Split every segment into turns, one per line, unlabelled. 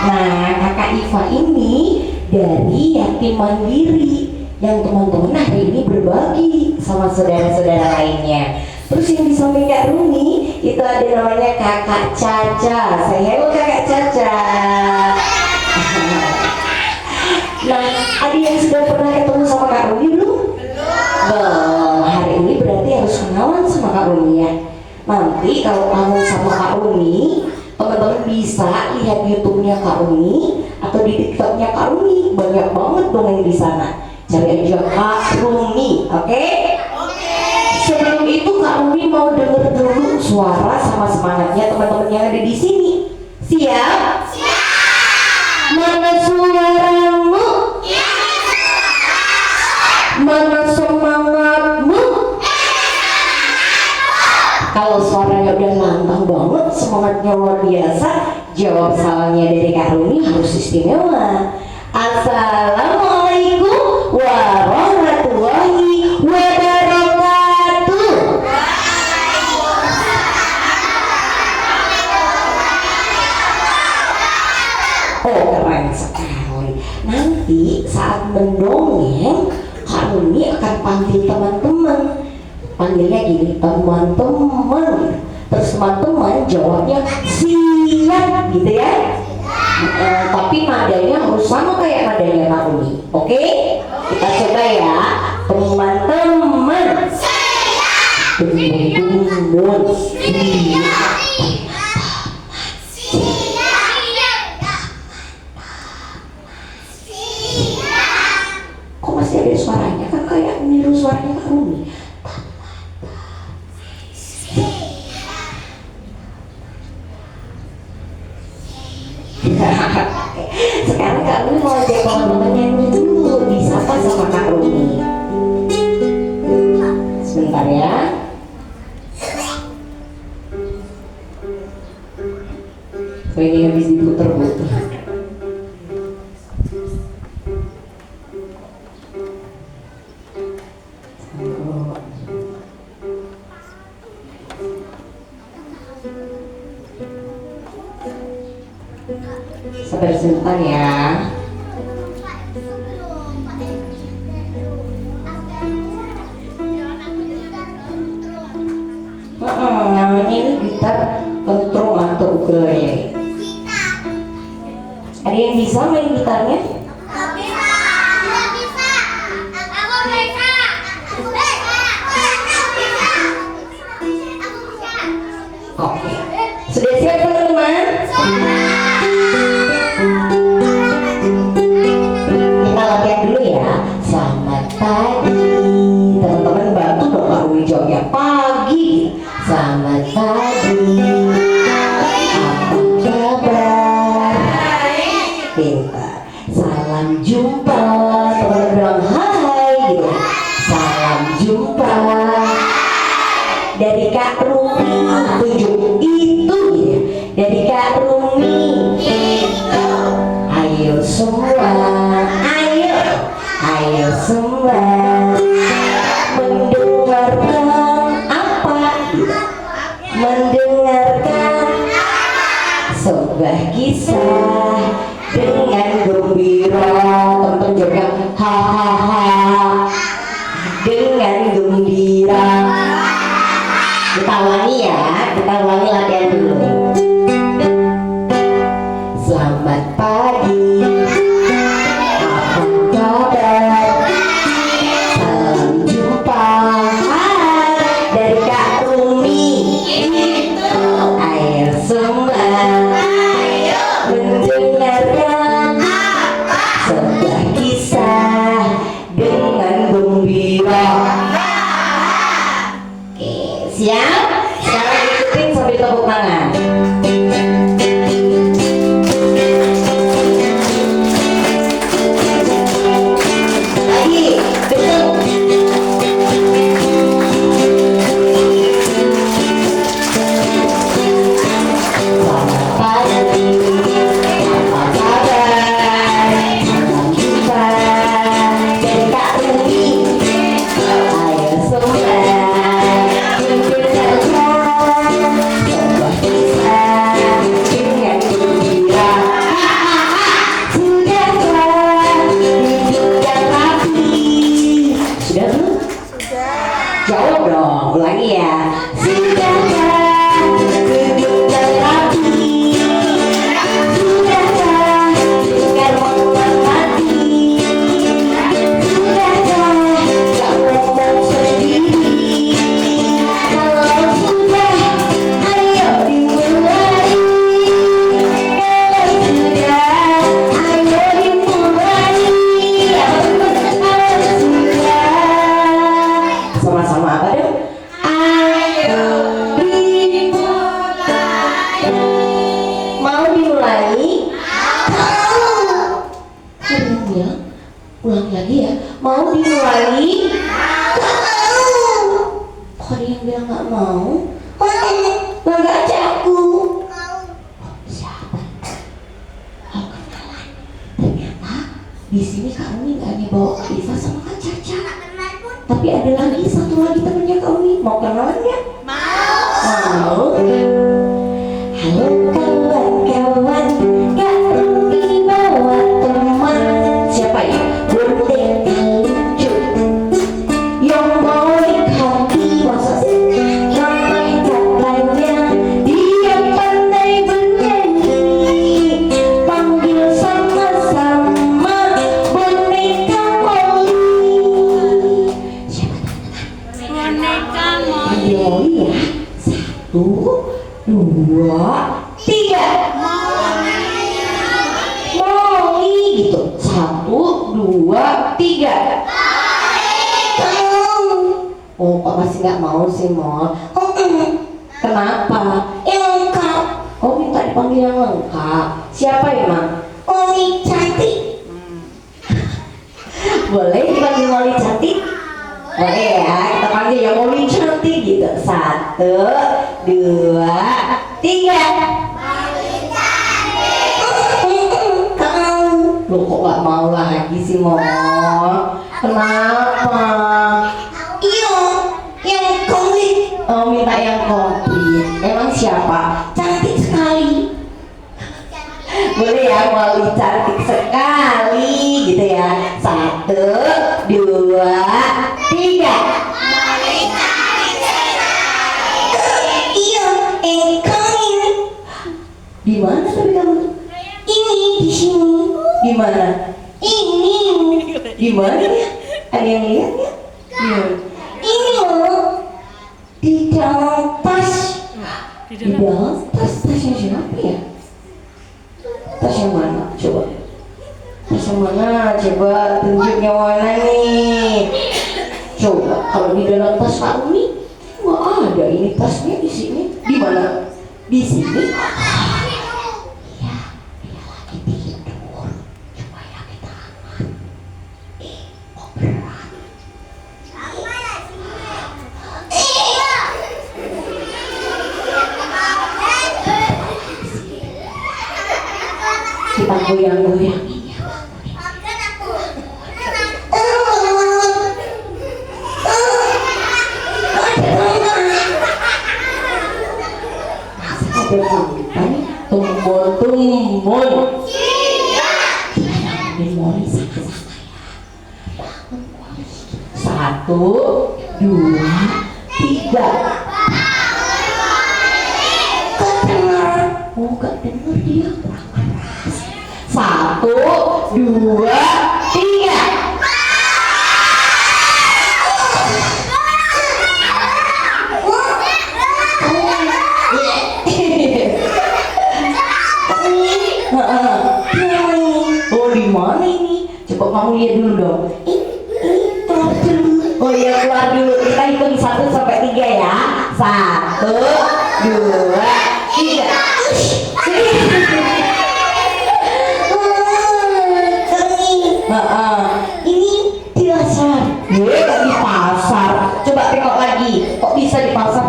Nah, kakak Iva ini dari yatim mandiri yang teman-teman hari ini berbagi sama saudara-saudara lainnya. Terus yang di samping Kak Rumi itu ada namanya kakak Caca. Saya hello kakak Caca. Nah, ada yang sudah pernah ketemu sama Kak Rumi belum? Belum. Hari ini berarti harus kenalan sama Kak Rumi ya. Nanti kalau kamu sama Kak Rumi, teman-teman bisa lihat YouTube-nya Kak Rumi atau di TikTok-nya Kak Rumi. Banyak banget dongeng di sana. Cari aja Kak Rumi, oke? Sebelum itu Kak Rumi mau denger dulu suara sama semangatnya teman-teman yang ada di sini. Siap? Mana suaramu? Mana semangatmu? Kalau suaranya udah lantang banget, semangatnya luar biasa, jawab salamnya dari Kak Rumi harus istimewa. Assalamualaikum warahmatullahi wabarakatuh. Oh, keren sekali. Nanti saat mendongeng, Kak Rumi akan panggil teman-teman. Panggilnya gini, teman-teman. Terus teman-teman jawabnya siap gitu ya. Tapi nadanya harus sama kayak nadanya Kak Rumi. Oke? Kita coba ya. Teman-teman. Teman-teman. Kok masih ada suaranya? Kan kayak niru suaranya Kak Rumi. Sekarang Kak Rumi mau ajak teman-teman nyanyi dulu, disapa sama Kak Rumi. Sebentar ya. So ini habis diputer-puter. Sabar sebentar ya. Namanya ini gitar kentrung atau ukulele. Ada yang bisa main gitarnya? Oke. Sudah siap teman-teman? Kita latihan dulu ya. Selamat pagi. Teman-teman bantu dong Kak Rumi jawabnya pagi. Selamat pagi. Apa kabar? Pintar. Salam jumpa. Teman-teman bilang hai gitu. Salam jumpa. Dari Kak Rumi tunjuk itu ya. Dari Kak Rumi itu. Ayo semua. Ayo semua. Mendengarkan apa? Mendengarkan sebuah kisah dengan gembira. Teman-teman jawabnya hahaha. Dengan gembira. Kita ulangi ya, kita ulangi latihan dulu. Selamat pagi. Apa kabar? Salam jumpa. Hai, dari Kak Rumi. Ayo semua. Mendengarkan sebuah kisah dengan gembira. Siap? Sekarang ikutin sambil tepuk tangan. ulang lagi ya. Mau dimulai? Gak mau. Kok ada yang bilang gak mau? Bangga aja aku. Siapa? Oh, kenalan. Ternyata di sini Kak Umi gak hanya bawa Kak Iva sama Kak Caca, tapi ada lagi satu lagi temennya Kak Umi. Mau kenalan ya? Mau. Halo kawan-kawan, Kak Umi bawa teman. Siapa ya? Boneka lucu yang baik hati, masa sih? Ramai katanya dia pandai bernyanyi. Panggil sama-sama boneka Molly. Siapa
Boneka Molly.
panggil Molly ya? 1, 2, 3. Molly gitu. 1, 2, 3. Oh, kok masih nggak mau sih, Mol? Kenapa? Yang lengkap. Oh, minta dipanggil yang lengkap. Siapa emang? Molly cantik. Boleh dipanggil Molly cantik? Boleh ya, kita panggil yang Molly cantik gitu. 1, 2, 3. Loh, kok gak mau lagi sih, Mol? Kenapa? Iya, yang komplit. Oh, minta yang komplit. Emang siapa? Cantik sekali. Boleh ya, Molly cantik sekali gitu ya. 1, 2, 3. Iya, ini. Di mana tapi kamu? Ini di sini. Di mana? Ini. Di mana ya? Ada yang lihat ya? Ini loh. Di dalam tas. Di dalam tas. Tasnya siapa ya? Tas yang mana? Coba. Tas yang mana? Coba tunjuknya mana nih? Coba kalau di dalam tas Kak Umi, wah ada ini tasnya di sini. Di mana? Di sini. Ya, dia lagi tidur. Coba ya kita aman. Kok berat? Kita goyang-goyangin ya. Ada bukan tumbon-tumbon. Bangun Molly sama-sama ya. Bangun Molly. 1, 2, 3. Gak dengar. Oh, gak dengar dia. 1, 2, 3. Oh, di mana ini? Coba kamu lihat dulu dong. Ini keluar dulu. Oh iya, keluar dulu. Kita hitung 1 sampai 3 ya. 1, 2, 3. Ini di pasar. Kok di pasar? Coba tengok lagi. Kok bisa di pasar?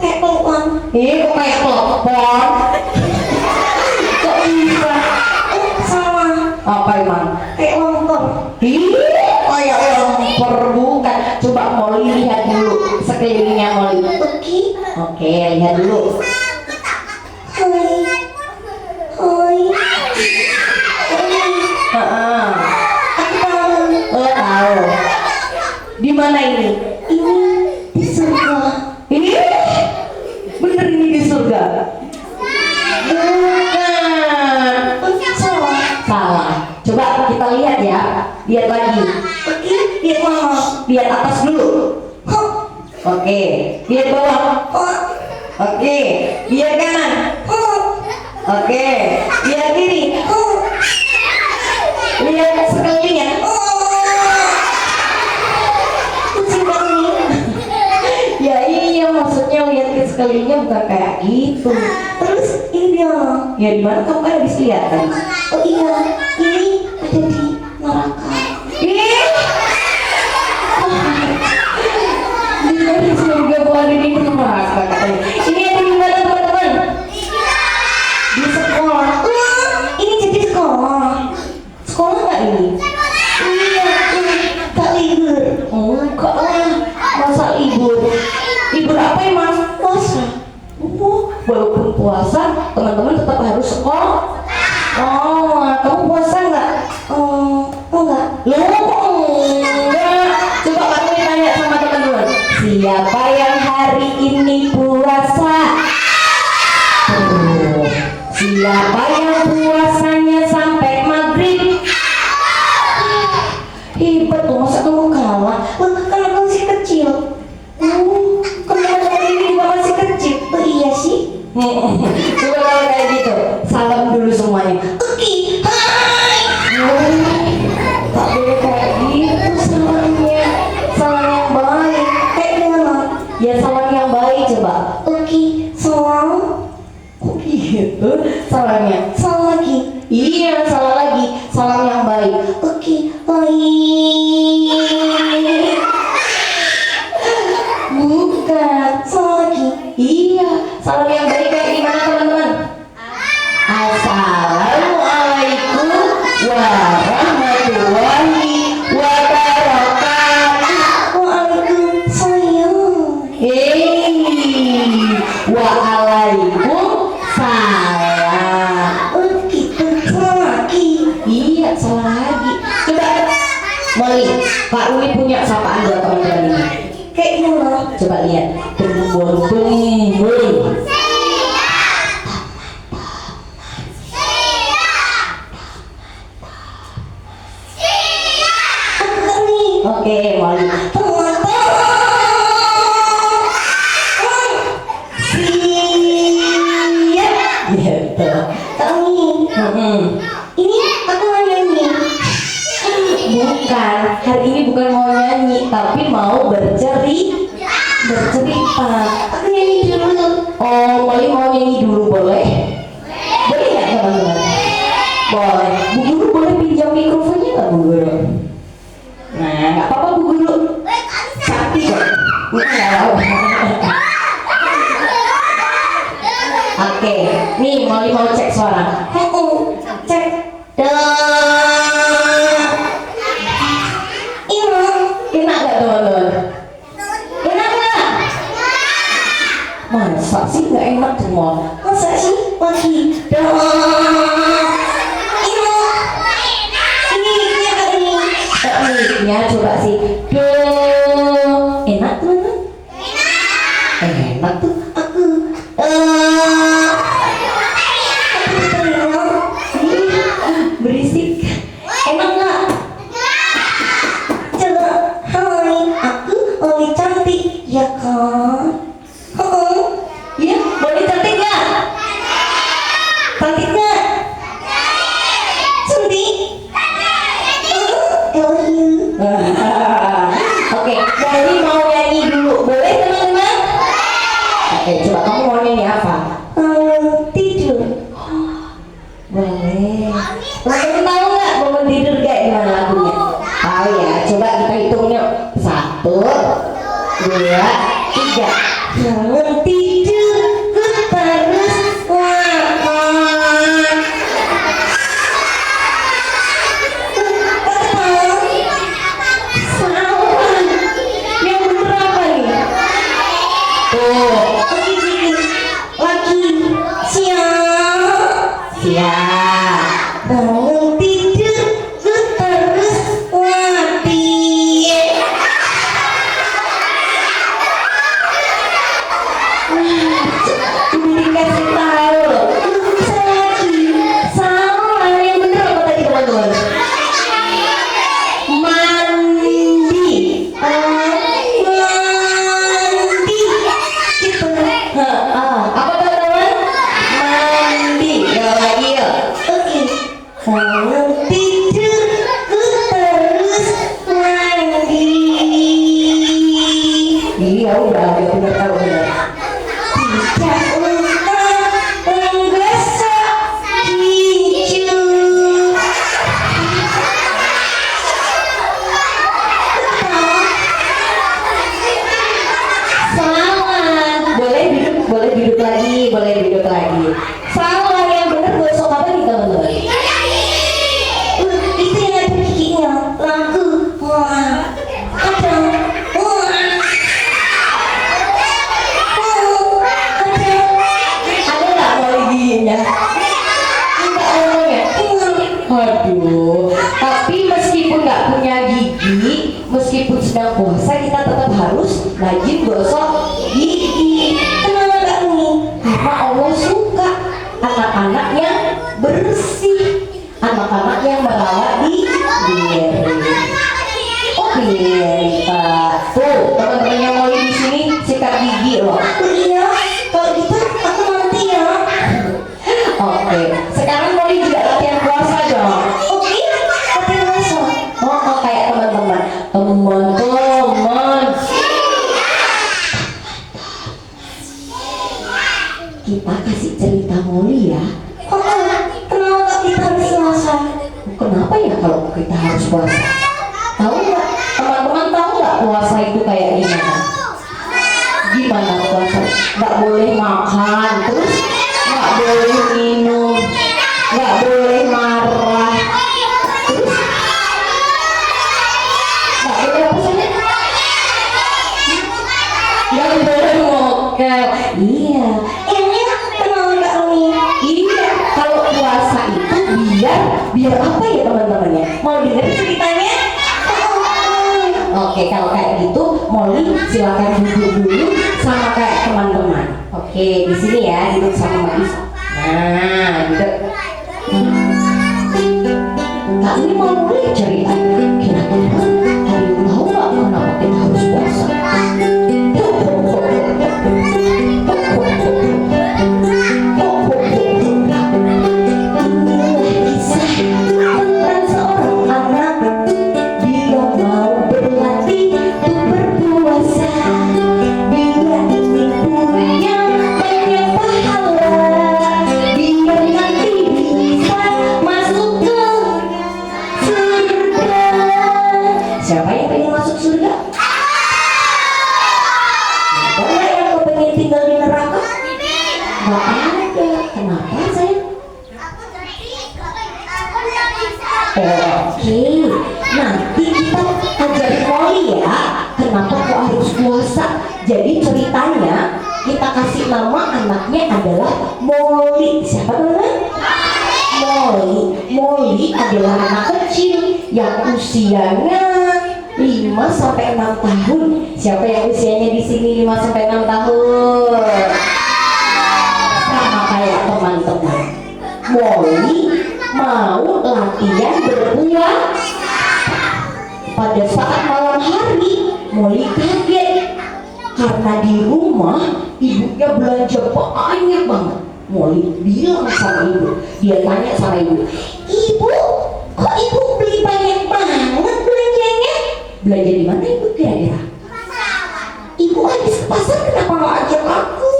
Kayak telepon. Kok kayak telepon? Kok bisa? Salah. Apa emang? Kayak lompor. Kayak lompor bukan. Coba Molly lihat dulu sekelilingnya Molly. Oke, lihat dulu. Oh, tahu. Di mana ini? Ini di surga. Ini bener ini di surga. Bukan. Salah. Coba kita lihat ya. Lihat lagi. Oke, lihat mama. Lihat atas dulu. Oke, lihat bawah. Oke, lihat kanan. Oke, lihat kiri. Lihat sekelilingnya. Ya iya, maksudnya lihat ke sekelilingnya bukan kayak gitu. Terus ini dia. Ya di mana kamu kan habis lihat kan? Oh iya, ini ada di neraka. neraka katanya. Ini ada di mana teman-teman? Di sekolah. Ini jadi sekolah. Sekolah nggak ini? Iya, tak libur. Oh, enggak lah. Masa libur? Libur apa emang? Puasa. Walaupun puasa, teman-teman tetap harus sekolah. Oh, kamu puasa nggak? Enggak. Loh, enggak. Coba kamu ditanya sama teman-teman. Siapa yang hari ini puasa? Siapa yang puasanya sampai maghrib? Hebat tuh, masa kamu kalah? Kan aku masih kecil. Teman-teman ini juga masih kecil. Oh iya sih. Coba kalau kayak gitu, salam dulu semuanya. Oke, hai. Tak boleh kayak gitu salamnya. Salam yang baik. Kayak gimana? Ya salam yang baik coba. Oke, salam. Kok gitu? Salamnya. Salam lagi. Iya, salah lagi. Salam yang baik. Oke, baik. Bukan, salah lagi. Iya, salam yang baik kayak gimana teman-teman? Assalamualaikum warahmatullahi wabarakatuh. Waalaikumsalam. Waalaikumsalam. Oh gitu, salah lagi. Iya, salah lagi. Coba Molly, Pak Umi punya sapaan buat teman-teman ini. Kayak gimana? Coba lihat. Bumbung. Oke, Molly. Siap. Gitu. Kami. Ini aku mau nyanyi. Bukan, hari ini bukan mau nyanyi, tapi mau bercerita. Aku nyanyi dulu. Oh, Molly mau nyanyi dulu, boleh? Boleh nggak teman-teman? Boleh. Bu Guru boleh pinjam mikrofonnya nggak Bu Guru? Nah, nggak apa-apa Bu Guru. Sakti kok. Oke, nih Molly mau cek suara. Cek. Enak gak teman-teman? Enak gak? Masa sih gak enak semua? Masa sih? Lagi. Ini coba sih. Enak teman-teman? Enak tuh aku. Berisik. Enak gak? Coba. Hai, aku Oli cantik. Ya kan? Ya, boleh cantik gak? Cantik gak? Cantik? Oke, jadi mau nyanyi dulu. Boleh teman-teman? Oke, coba kamu mau nyanyi apa? Tidur. Boleh. Teman-teman tahu nggak bangun tidur kayak gimana lagunya? Tahu ya. Coba kita hitung yuk. 1, 2, 3. Bangun tidur, ku terus makan. Salah. Yang bener apa nih? Tuh. Lagi. Siap. Bangun tidur, ku terus mati. Dikasih tahu. Lagi. Salah. Yang bener apa tadi teman-teman? Mandi. Gitu. Apa teman-teman? Mandi. Ya lagi ya. Oke. Bangun tidur, ku terus mandi. Iya udah bener tahu bener. Tidak lupa menggosok hijau. Salah. sedang puasa kita tetap harus rajin gosok gigi. Kenapa gak nih? Karena Allah suka anak-anak yang bersih, anak-anak yang merawat diri. Oh iya, Pak. Tuh, teman-temannya Molly di sini sikat gigi loh. Iya, kalau gitu aku nanti ya. Oke, sekarang Molly juga latihan puasa dong. Oke, latihan puasa. Oh, kayak teman-teman. Teman-teman. Kita kasih cerita Molly ya. Kenapa kita harus puasa? Kenapa ya kalau kita harus puasa? Tahu nggak? Teman-teman tahu nggak puasa itu kayak gimana? Gimana puasa? Nggak boleh makan, terus nggak boleh minum, nggak boleh marah, terus nggak boleh apa saja? Nggak boleh mokel. Iya. Kenal nggak nih? Iya. Kalau puasa itu biar apa ya teman-temannya? Mau dengar ceritanya? Oke, kalau kayak gitu, Molly silakan duduk dulu sama kayak teman-teman. Oke, di sini ya, duduk sama Mbak Isa. Nah, duduk. Kak ini mau mulai cerita. Kira-kira ada yang tahu nggak kenapa kita harus puasa? Siapa yang pengen masuk surga? Ada yang kepengen tinggal di neraka? Gak ada. Kenapa sayang? Oke, nanti kita ajarin Molly ya. Kenapa kok harus puasa? Jadi ceritanya kita kasih nama anaknya adalah Molly. Siapa namanya? Molly adalah anak kecil yang usianya 5-6 tahun. Siapa yang usianya di sini 5-6 tahun? Sama kayak teman-teman. Molly mau latihan berpuasa. Pada saat malam hari, Molly kaget karena di rumah ibunya belanja banyak banget. Molly bilang sama ibu, dia tanya sama ibu, "Ibu, kok ibu beli banyak banget belanjanya?" Belanja di mana ibu kira-kira? "Ibu habis ke pasar, kenapa nggak ajak aku?"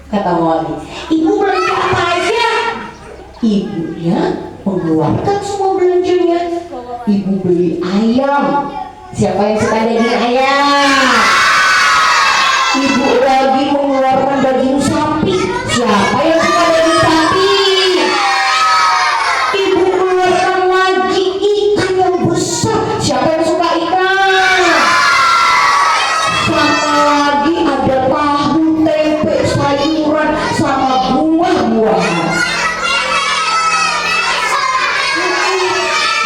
kata Molly. "Ibu belanja apa aja?" Ibunya mengeluarkan semua belanjanya. Ibu beli ayam. Siapa yang suka daging ayam? Ibu lagi mengeluarkan daging sapi. Siapa yang suka daging sapi? Ibu mengeluarkan lagi ikan yang besar. Siapa yang suka ikan? Sama lagi ada tahu, tempe, sayuran, sama buah-buahan.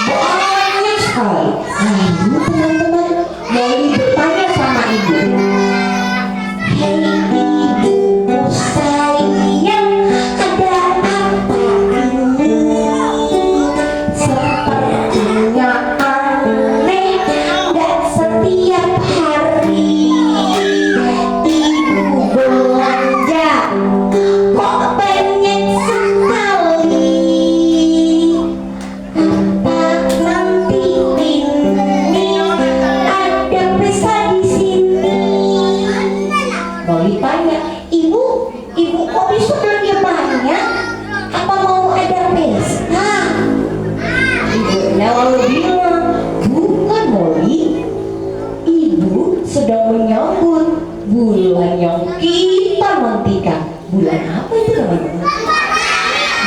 Banyak sekali. Lalu teman-teman, Molly bertanya sama ibu, "Hei ibu sayang, ada apa ini? Sepertinya aneh, gak setiap hari ibu belanja, kok banyak sekali. Apa nanti ini ada pesta di sini?" Molly tanya, Ibu kok bisa belanja banyak? Apa mau ada pesta?" Ibunya lalu bilang, "Bukan Molly, Ibu sedang menyambut bulan yang kita nantikan." Bulan apa itu teman-teman?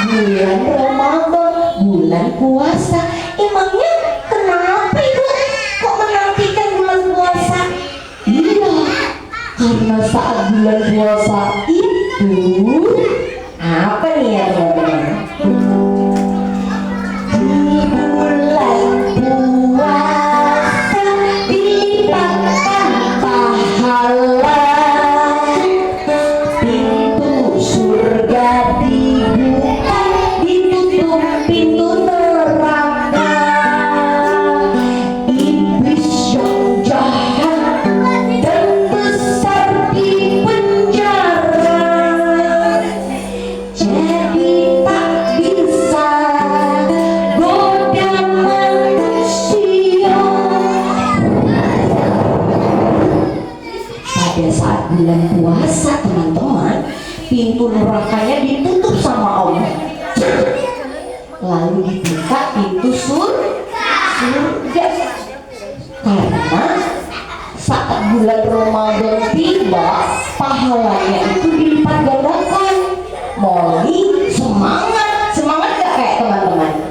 Bulan Ramadan, bulan puasa. Emangnya kenapa Ibu kok menantikan bulan puasa? Iya, karena saat bulan puasa itu apa nih ya teman-teman? Di bulan puasa dilipat bulan puasa teman-teman, pintu nerakanya ditutup sama Allah. Lalu dibuka pintu surga. Karena saat bulan Ramadan tiba, pahalanya itu dilipat gandakan. Molly semangat gak kayak teman-teman?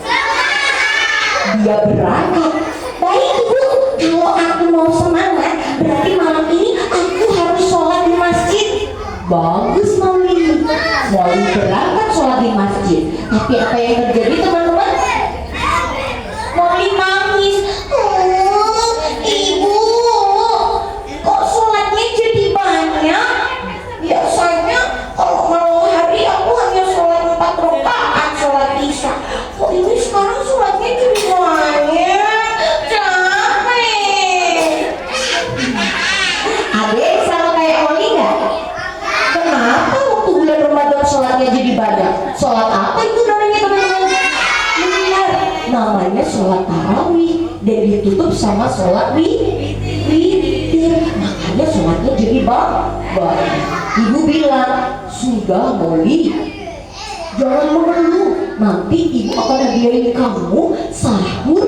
Dia berangkat. Baik ibu, kalau aku mau semangat, berarti malam ini aku harus sholat di masjid. Bagus Molly. Molly berangkat sholat di masjid. Tapi apa yang terjadi teman-teman? Molly nangis. Ibu, kok sholatnya jadi banyak? Biasanya kalau malam hari aku hanya sholat 4 rakaat sholat isya. Kok ini sekarang sholatnya jadi banyak? Capek. Adek sama kayak Molly nggak? Kenapa waktu bulan Ramadan sholatnya jadi banyak? Sholat apa itu namanya teman-teman? Benar, namanya sholat tarawih dan ditutup sama sholat witir. Makanya sholatnya jadi banyak. Ibu bilang, sudah Molly, jangan mengeluh. Nanti ibu akan hadiahin kamu sahur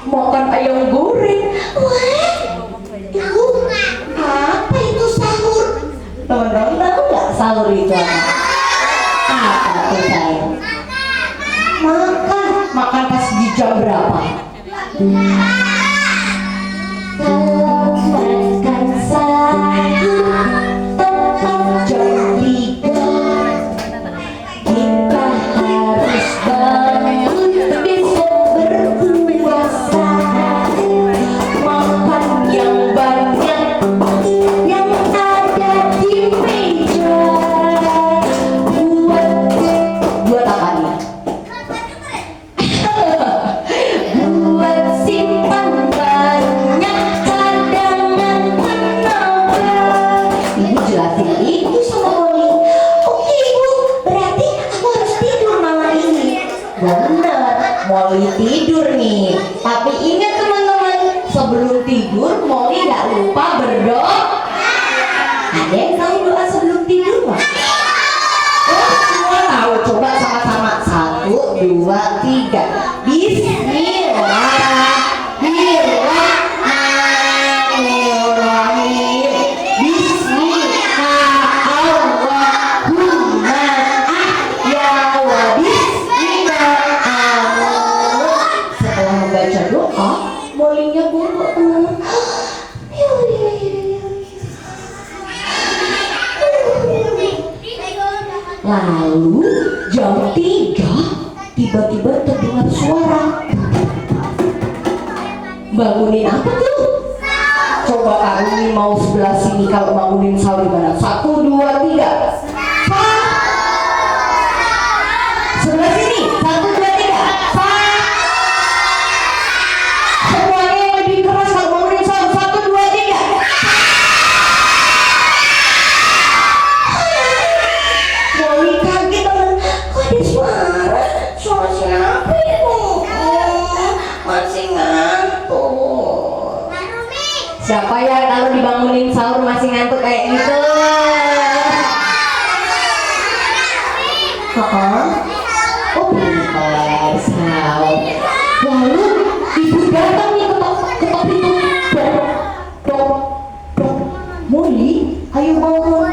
makan ayam goreng. Wah, ibu, apa itu sahur? Teman-teman tahu nggak sahur itu apa? Apa tuh sayang? Makan pas di jam berapa? Kalau makan sahur tepat jam 3, kita harus bangun besok berpuasa. Makan yang banyak yang ada di meja. Buat apa nih? Buat simpan banyak cadangan menabung. Ibu jelasin itu sama Molly. Oke ibu, berarti aku harus tidur malam ini. Bener, Molly tidur nih. Tapi ingat teman-teman, sebelum tidur Molly gak lupa berdoa. Ada yang tahu doa sebelum tidur nggak? Oh, semua tahu. Coba sama-sama. 1, 2, 3. Bismillahirrahmanirrahim. Bismillahirrahmanirrahim. Ya wa bismillah. Setelah membaca doa, Molly-nya bongkok teman-teman. Lalu jam 3 tiba-tiba terdengar suara. Bangunin apa tuh? Coba kali mau sebelah sini kalau bangunin sahur gimana? 1, 2, 3. Sebelah sini. 1, 2, 3. Semuanya yang lebih keras kalau bangunin sahur. 1, 2, 3. Molly kaget teman. Kok ada suara? Suara siapa itu? Masih ngantuk. Siapa ya kalau dibangunin sahur masih ngantuk kayak gitu? Oh benar sahur. Lalu ibu datang nih ketok pintu. Dok. Molly, ayo bangun.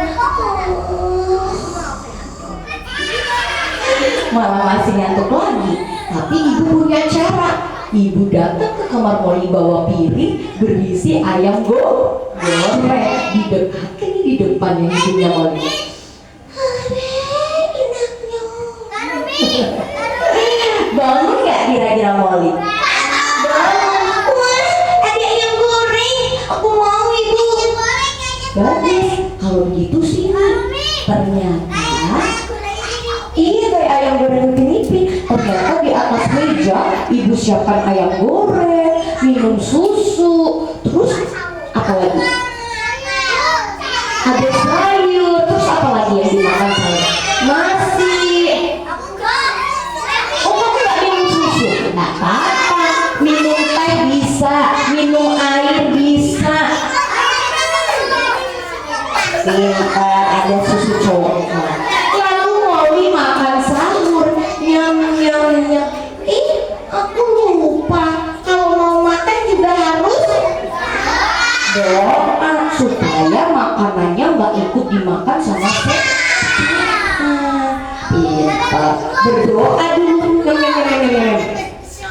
Malah masih ngantuk lagi. Tapi ibu punya cara. Ibu datang ke kamar Molly bawa piring berisi ayam goreng. Didekatkan di depannya hidungnya Molly. Bangun gak kira-kira Molly? Bangun. Wah, ada ayam goreng. Aku mau ibu. Bagus. Kalau gitu sih. Ternyata iya kayak ayam goreng Upin-Ipin. Ternyata di atas meja ibu siapkan ayam goreng, minum susu, terus apa lagi? Ada sayur, terus apa lagi yang dimakan saya? Nasi. Oh kamu gak minum susu? Gak apa-apa. Minum teh bisa, minum air bisa. berdoa supaya makanannya nggak ikut dimakan sama setan. Pintar. Berdoa dulu.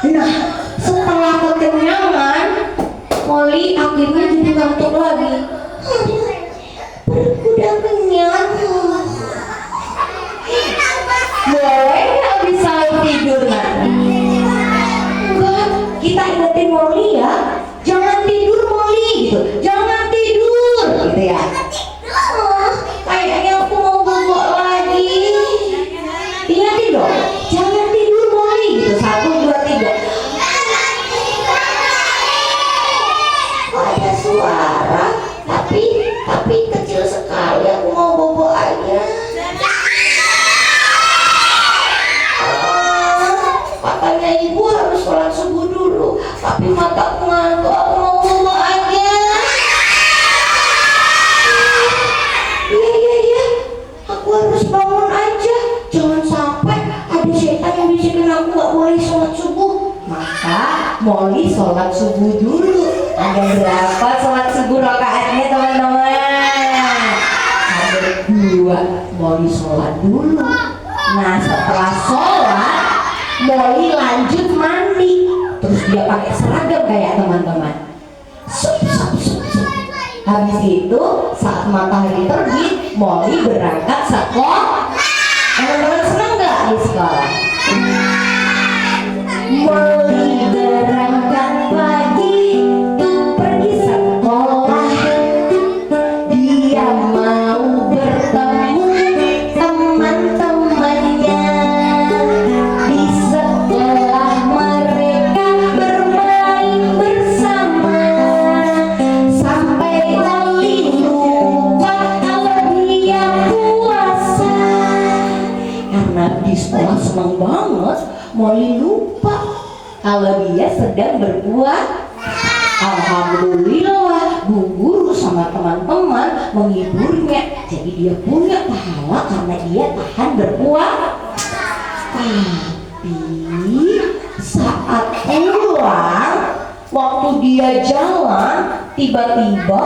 Nah, setelah kekenyangan, Molly akhirnya jadi ngantuk lagi. Perutku udah kenyang. Boleh nggak bisa tidur nanti? Enggak, kita ingetin Molly ya. Jangan tidur Molly gitu. Jangan tidur gitu ya. Kayaknya aku mau bobok lagi. Ingatin dong. Jangan tidur Molly gitu. 1, 2, 3. Ada suara, tapi kecil sekali. Aku mau bobo aja. Katanya ibu harus sholat subuh dulu, tapi mataku ngantuk. Aku mau bobo aja. Iya. Aku harus bangun aja. Jangan sampai ada setan yang bisikin aku nggak boleh sholat subuh. Maka Molly sholat subuh dulu. Ada berapa sholat subuh rakaatnya teman-teman? Ada 2. Molly sholat dulu. Nah setelah sholat Molly lanjut mandi. Terus dia pakai seragam kayak teman-teman. Habis itu saat matahari terbit Molly berangkat sekolah. Teman-teman senang nggak di sekolah? Molly berangkat pagi tuh pergi sekolah. Dia mau bertemu teman-temannya. Di sekolah mereka bermain bersama. Sampai Molly lupa kalau dia puasa. Karena di sekolah senang banget, Molly lupa kalau dia sedang berpuasa. Alhamdulillah Bu Guru sama teman-teman menghiburnya. Jadi dia punya pahala karena dia tahan berpuasa. Tapi saat pulang, waktu dia jalan, tiba-tiba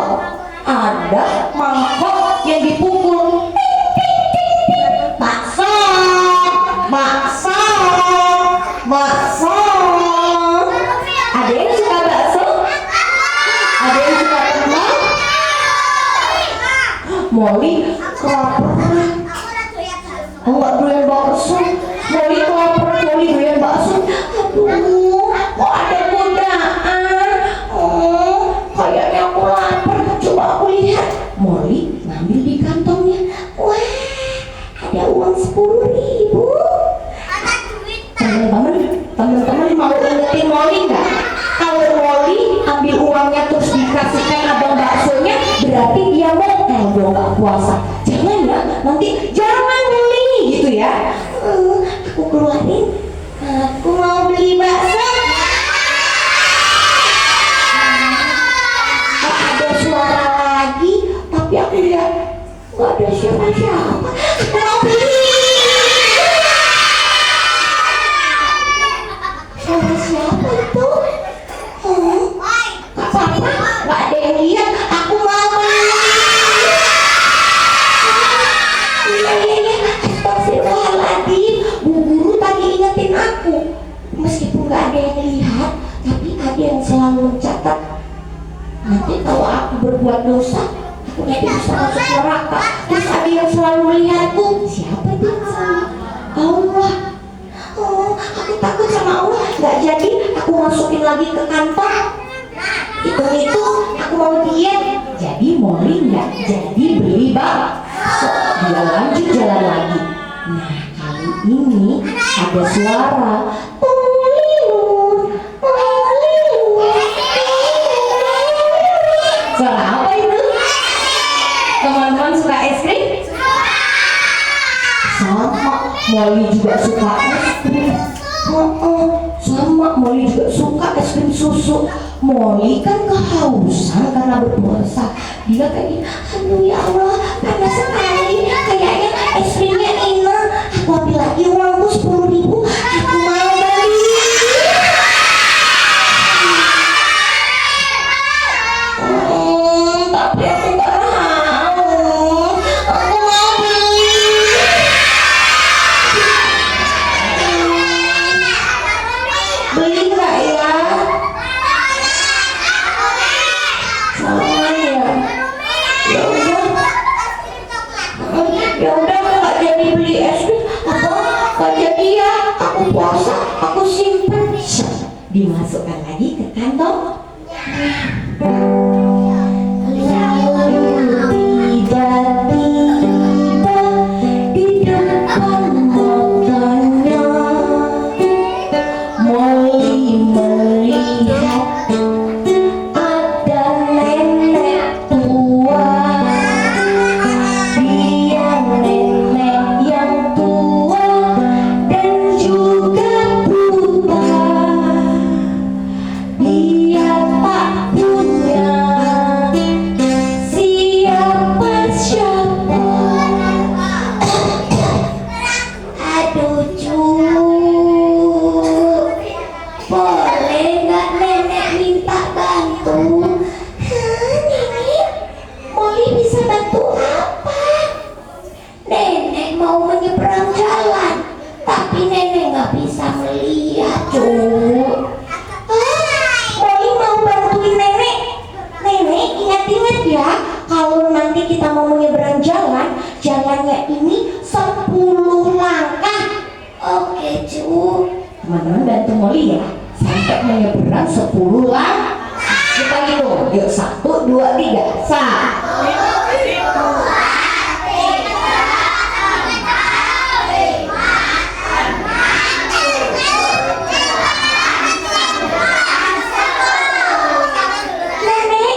ada mangkok yang dipukul. Bakso, bakso, bakso. Ada yang suka bakso? Ada yang suka kentang? Molly kelaparan. Oh, nggak doyan bakso. Molly kelaparan, Molly doyan bakso. Aduh, kok ada godaan? Oh, kayaknya aku lapar. Coba aku lihat. Molly ngambil di kantongnya. Wah, ada uang 10.000. Teman-teman mau ingetin Molly nggak? Kalau Molly ambil uangnya terus dikasihkan abang baksonya, berarti dia mokel dong, nggak puasa. Jangan ya, nanti jangan Molly gitu ya. Aku keluarin. Aku mau beli bakso. Ada suara lagi, tapi aku lihat nggak ada siapa-siapa. Mau beli. Suara siapa itu? Gak apa-apa, gak ada yang lihat. Aku mau beli. Iya. Astagfirullahaladzim. Bu Guru tadi ingetin aku. Meskipun gak ada yang lihat, tapi ada yang selalu mencatat. Nanti kalau aku berbuat dosa, aku nanti bisa masuk neraka. Terus ada yang selalu melihatku. Siapa itu? Allah. Oh, aku takut sama Allah. Gak jadi aku masukin lagi ke kantong. Itu aku mau diet. Jadi Molly nggak jadi beli bakso. Dia lanjut jalan lagi. Nah kali ini ada suara suara apa itu? Teman-teman suka es krim? Sama, Molly juga suka es krim. Sama, Molly juga suka es krim susu. Molly kan kehausan karena berpuasa. Dia kayak gini, aduh ya Allah, panas sekali. Kayaknya es krimnya enak. Aku ambil lagi uangku 10.000. Aku mau beli. Beli nggak ya? Sama ya. Ya udah. Ya udah aku nggak jadi beli es krim. Apa? Nggak jadi ya. Aku puasa. Aku simpen. Dimasukkan lagi ke kantong. Lalu tiba-tiba di depan matanya Molly melihat ada nenek tua. Dia nenek yang tua dan juga buta. Dia tak punya siapa-siapa. Aduh cu, boleh nggak nenek minta bantu? Nenek, Molly bisa bantu apa? Nenek mau menyeberang jalan, tapi nenek nggak bisa melihat cu. Molly mau bantuin nenek. Nenek ingat-ingat ya, kalau nanti kita mau menyeberang jalan, jalannya ini 10 langkah. Oke cu. Teman-teman bantu Molly ya, sampai menyeberang 10 langkah. Kita hitung, yuk 1, 2, 3. 1, Nenek,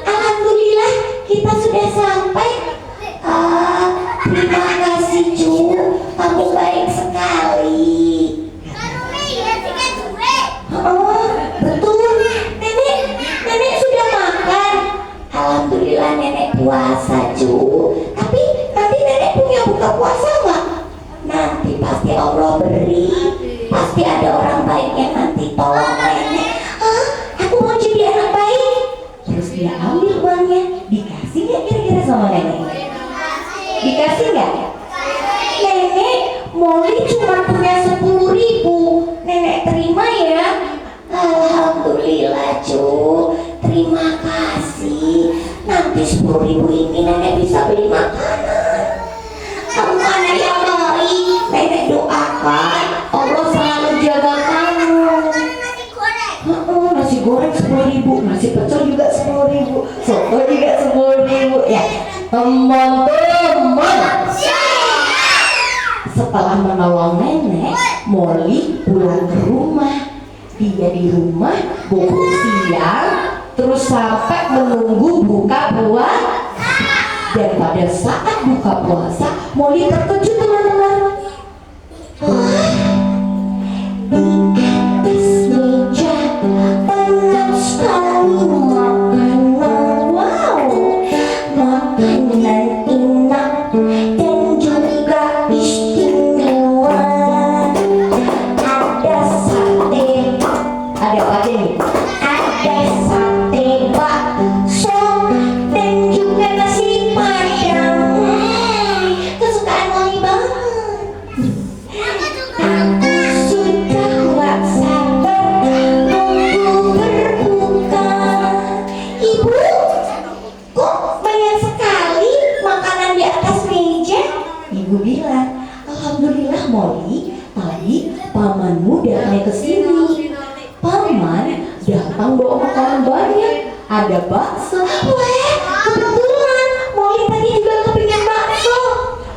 alhamdulillah kita sudah sampai. Terima kasih cu, kamu baik sekali. Oh, betul. Nenek sudah makan. Alhamdulillah nenek puasa cu. Tapi nanti nenek punya buka puasa nggak? Nanti pasti Allah beri. Pasti ada orang baik yang nanti tolong nenek. Aku mau jadi anak baik. Terus dia ambil uangnya, dikasih nggak kira-kira sama nenek? Dikasih nggak? Nenek, Molly cuma punya 10.000. Nenek terima ya. Alhamdulillah cu, terima kasih. Nanti 10.000 ini nenek bisa beli makanan. Kamu anak yang baik. Nenek doakan Allah selalu jaga kamu. Nasi goreng 10.000, nasi pecel juga 10.000, soto juga 10.000 ya. Teman-teman, setelah menolong nenek, Molly pulang ke rumah. Dia di rumah bobo siang, terus sampai menunggu buka puasa. Dan pada saat buka puasa, Molly terkejut teman-teman. Di atas meja banyak sekali makanan. Wow, makanan enak dan juga istimewa. Ada sate. Ada apa aja nih? Ada sate bakso dan juga nasi padang. Kesukaan Molly banget. Sudah gak sabar nunggu berbuka. Ibu, kok banyak sekali makanan di atas meja? Ibu bilang, alhamdulillah Molly, tadi pamanmu datang ke sini. Paman datang bawa makanan banyak. Ada bakso. Wah, kebetulan Molly tadi juga kepingin bakso.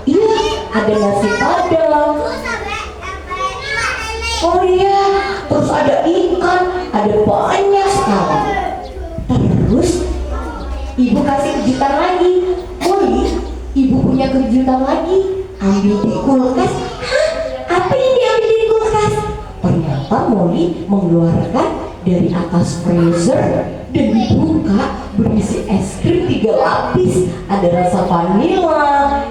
Iya, ada nasi padang. Oh iya, terus ada ikan, ada banyak sekali. Terus ibu kasih kejutan lagi. Molly, ibu punya kejutan lagi. Ambil di kulkas. Hah? Apa yang diambil di kulkas? Ternyata Molly mengeluarkan dari atas freezer dan dibuka berisi es krim 3 lapis. Ada rasa vanila,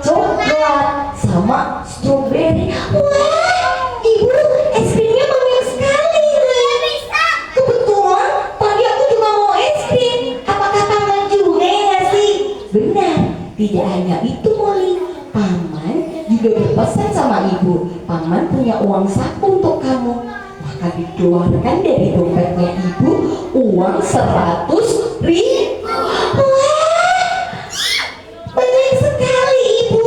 coklat, sama stroberi. Wah, ibu, es krimnya banyak sekali. Kebetulan tadi aku juga mau es krim. Apakah paman juga nggak sih? Benar, tidak hanya itu Molly. Paman juga berpesan sama ibu. Paman punya uang saku untuk kamu. Maka dikeluarkan dari dompetnya ibu uang 100.000. Wah, banyak sekali ibu.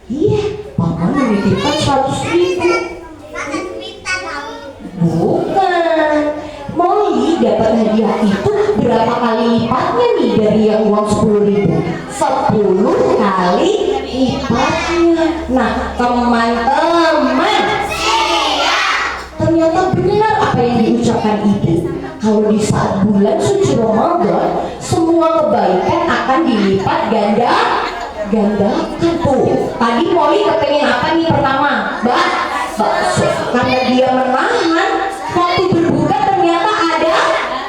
Iya, paman menitipkan 100.000. Bukan, Molly dapat hadiah itu berapa kali lipatnya nih dari yang uang 10.000? 10 kali lipatnya. Nah, teman-teman, ternyata benar apa yang diucapkan ibu. Kalau di saat bulan suci Ramadan, semua kebaikan akan dilipat gandakan tuh. Tadi Molly kepengen apa nih pertama? Bakso. Karena dia menahan, waktu berbuka ternyata ada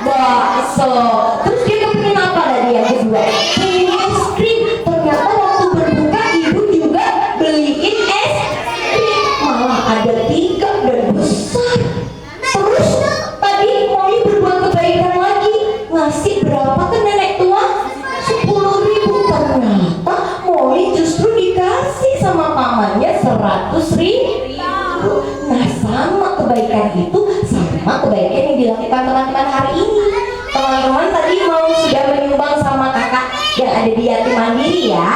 bakso. Terus dia kepengen apa tadi yang kedua? Pengen es krim. Ternyata waktu berbuka ibu juga beliin es krim. Malah ada 3 dan besar. Terus tadi Molly berbuat kebaikan lagi, ngasih berapa ke nenek tua? 10.000. Ternyata Molly justru dikasih sama pamannya 100.000. Nah, sama kebaikan itu sama kebaikan yang dilakukan teman-teman hari ini. Teman-teman tadi mau sudah menyumbang sama kakak yang ada di yatim mandiri ya.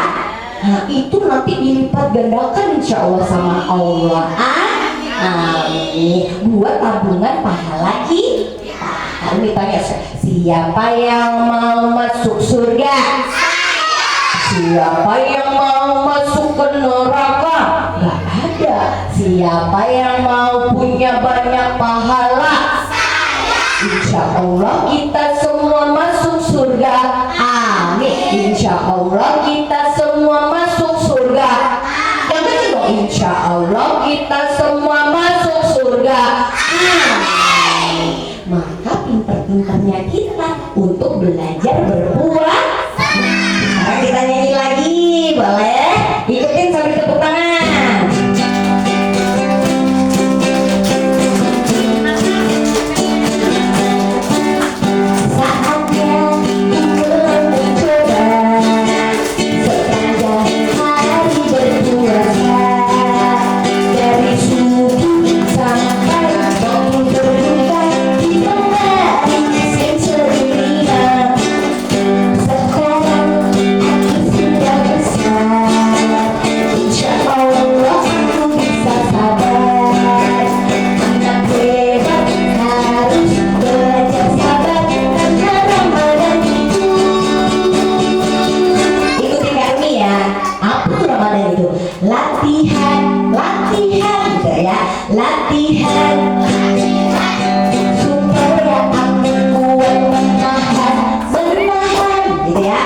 Nah, itu nanti dilipat gandakan insya Allah sama Allah. Amin. Buat tabungan pahala kita. Kami tanya, siapa yang mau masuk surga? Siapa yang mau masuk ke neraka? Gak ada. Siapa yang mau punya banyak pahala? Insya Allah kita semua masuk surga. Amin. Insya Allah kita semua masuk surga. Yang kedua, insya Allah kita semua masuk surga. Amin. Maka pintar-pintarnya kita untuk belajar berpuasa. Sekarang kita nyanyi lagi, boleh? Ikutin sambil tepuk tangan. Saatnya mulai mencoba sepanjang hari berpuasa, dari subuh sampai waktu berbuka kita sing sendirian. Sekarang aku sudah besar, insya Allah aku bisa sabar. Anak hebat harus belajar sabar karena Ramadan itu. Ikutin Kak Umi ya. Apa tuh Ramadan itu? Latihan, latihan gitu ya. Latihan, supaya aku kuat menahan gitu ya.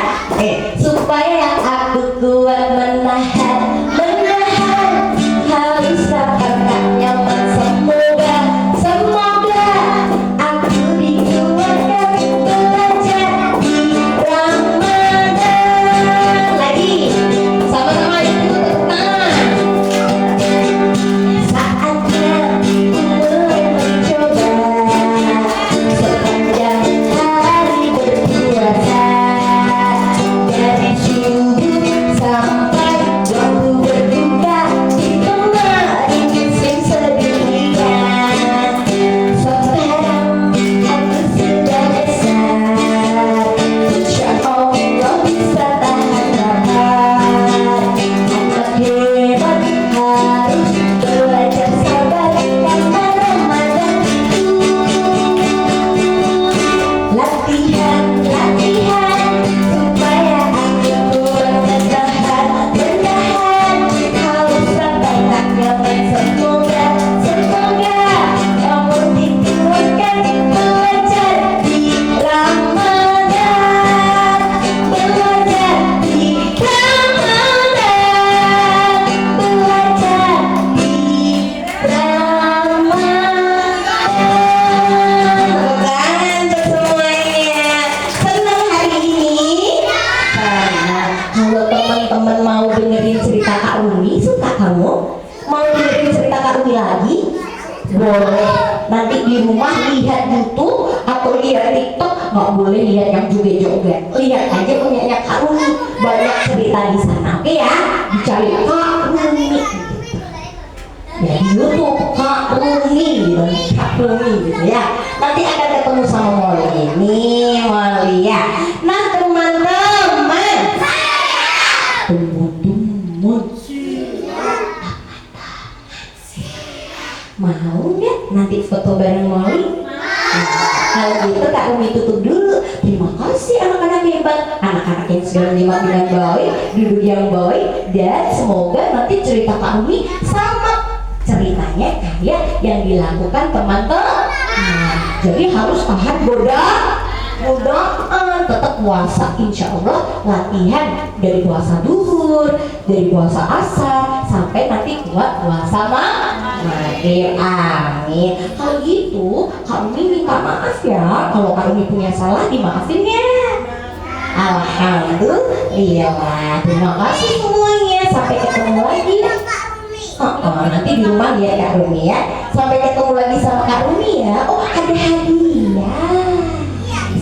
Supaya aku kuat menahan harus sabar nyaman. Semoga aku dikeluarkan belajar di Ramadan. Lagi sama-sama itu tepuk tangan. Saatnya mulai mencoba sepanjang hari berpuasa, dari subuh sampai waktu berbuka kita mari sing sendirian. Sekarang aku sudah besar, insya Allah bisa tahan lapar. Anak hebat harus belajar sabar karena Ramadan itu. Latihan, latihan supaya aku kuat menahan haus sampai tak nyaman. Semoga kamu dikeluarkan belajar di Ramadan, belajar di Ramadan, belajar di Ramadan. Bukan semuanya senang hari ini? Karena kalau teman-teman mau dengerin cerita Kak Umi, suka kamu? Mau dengerin cerita Kak Umi lagi? Boleh. Nanti di rumah lihat YouTube atau lihat TikTok, nggak boleh lihat yang joget-joget. Lihat aja punyanya Kak Umi, banyak cerita di sana. Oke ya, dicari Kak Umi. ya di YouTube Kak Rumi gitu, Kak Rumi gitu ya. Nanti akan ketemu sama Molly nih, Molly ya. Nah teman-teman, mau nggak nanti foto bareng Molly? Kalau gitu Kak Umi tutup dulu. Terima kasih anak-anak hebat, anak-anak yang sudah menyimak dengan baik, duduk yang baik, dan semoga nanti cerita Kak Umi sama ceritanya kayak yang dilakukan teman-teman. Nah, jadi harus tahan godaan, tetap puasa, insya Allah latihan dari puasa duhur, dari puasa asar, sampai nanti kuat puasa maghrib. Amin. Kalau gitu, kami minta maaf ya. Kalau kami punya salah, dimaafin ya. Alhamdulillah. Terima kasih semuanya. Sampai ketemu lagi. Nanti di rumah lihat Kak Rumi ya. Sampai ketemu lagi sama Kak Rumi ya. Oh, ada hadiah.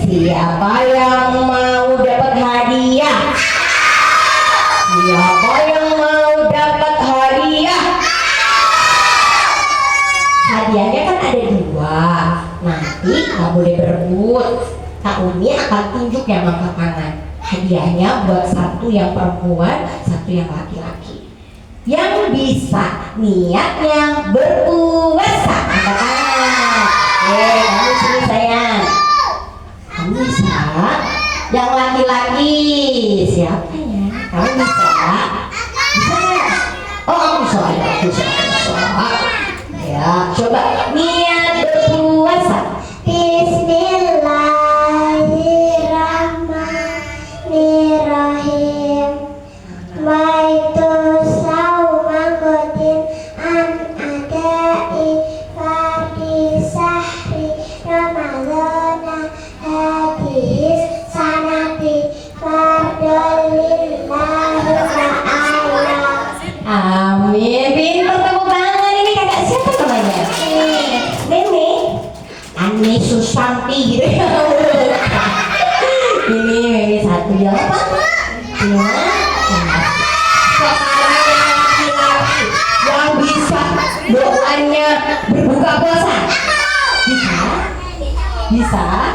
Siapa yang mau dapat hadiah? Siapa yang mau dapat hadiah? Hadiahnya kan ada 2. Nanti nggak boleh berebut. Kak Umi akan tunjuk yang angkat tangan. Hadiahnya buat satu yang perempuan, satu yang laki-laki. Yang bisa niatnya berpuasa angkat tangan. Kamu sini sayang. Kamu bisa. Yang laki-laki siapa ya? Kamu bisa? Bisa nggak? Oh, kamu bisa. Aku bisa. Ya, coba niat berpuasa.
Bismillahirrahmanirrahim. Waitu saumagodin an adai fardhi sahri ramadana hadis sanati fardolillahi ta'ala.
Amin. Pintar tepuk tangan. Ini kakak siapa namanya? Nene Ani Susanti gitu ya. Ini satu ya apa? Ya. Sekarang yang laki-laki yang bisa doanya berbuka puasa. Bisa? Bisa?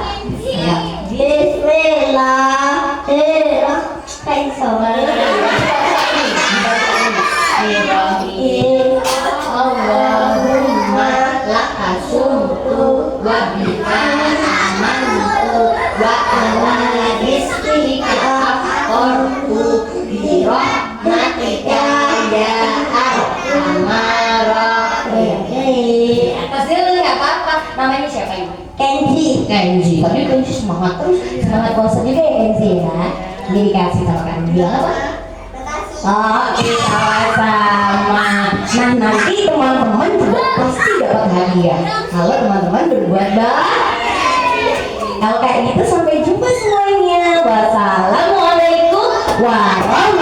Ya. Bismillahirrahmanirrahim. Allahumma lakasumtu wa bika amantu wa ala rizqika afqartu bi rahmatika ya arhamar rahimin. Atas dulu nggak apa-apa. Namanya siapa ibu? Kenji. Tadi Kenji semangat terus, semangat puasa juga ya Kenji ya. Ini dikasih sama Kak bilang apa? Oke, sama-sama. Nah, nanti teman-teman juga pasti dapat hadiah kalau teman-teman berbuat baik. Kalau kayak gitu sampai jumpa semuanya. Wassalamualaikum warahmatullahi